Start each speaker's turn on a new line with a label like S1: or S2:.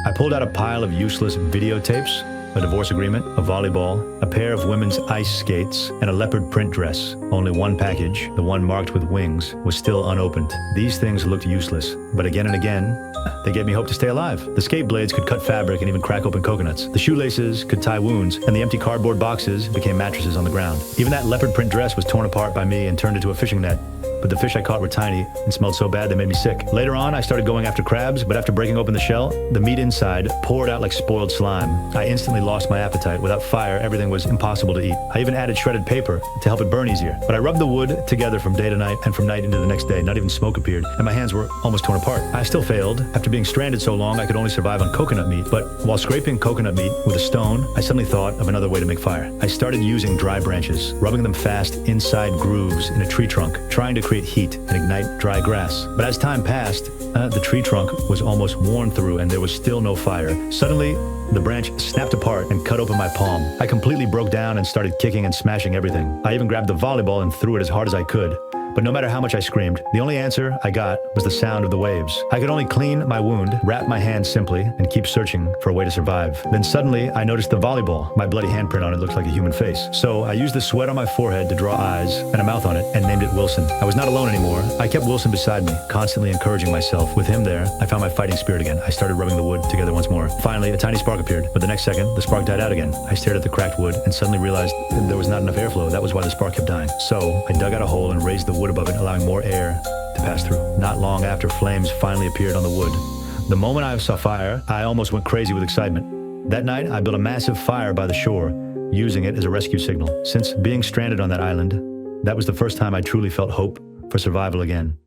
S1: I pulled out a pile of useless videotapes, a divorce agreement, a volleyball, a pair of women's ice skates, and a leopard print dress. Only one package, the one marked with wings, was still unopened. These things looked useless, but again and again, they gave me hope to stay alive. The skate blades could cut fabric and even crack open coconuts. The shoelaces could tie wounds, and the empty cardboard boxes became mattresses on the ground. Even that leopard print dress was torn apart by me and turned into a fishing net. But the fish I caught were tiny and smelled so bad they made me sick. Later on, I started going after crabs, but after breaking open the shell, the meat inside poured out like spoiled slime. I instantly lost my appetite. Without fire, everything was impossible to eat. I even added shredded paper to help it burn easier. But I rubbed the wood together from day to night and from night into the next day. Not even smoke appeared, and my hands were almost torn apart. I still failed. After being stranded so long, I could only survive on coconut meat. But while scraping coconut meat with a stone, I suddenly thought of another way to make fire. I started using dry branches, rubbing them fast inside grooves in a tree trunk, trying to create heat and ignite dry grass. But as time passed, the tree trunk was almost worn through and there was still no fire. Suddenly, the branch snapped apart and cut open my palm. I completely broke down and started kicking and smashing everything. I even grabbed the volleyball and threw it as hard as I could. But no matter how much I screamed, the only answer I got was the sound of the waves. I could only clean my wound, wrap my hand simply, and keep searching for a way to survive. Then suddenly, I noticed the volleyball. My bloody handprint on it looked like a human face. So I used the sweat on my forehead to draw eyes and a mouth on it and named it Wilson. I was not alone anymore. I kept Wilson beside me, constantly encouraging myself. With him there, I found my fighting spirit again. I started rubbing the wood together once more. Finally, a tiny spark appeared, but the next second, the spark died out again. I stared at the cracked wood and suddenly realized there was not enough airflow. That was why the spark kept dying. So I dug out a hole and raised the wood above it, allowing more air to pass through. Not long after, flames finally appeared on the wood. The moment I saw fire, I almost went crazy with excitement. That night, I built a massive fire by the shore, using it as a rescue signal. Since being stranded on that island, that was the first time I truly felt hope for survival again.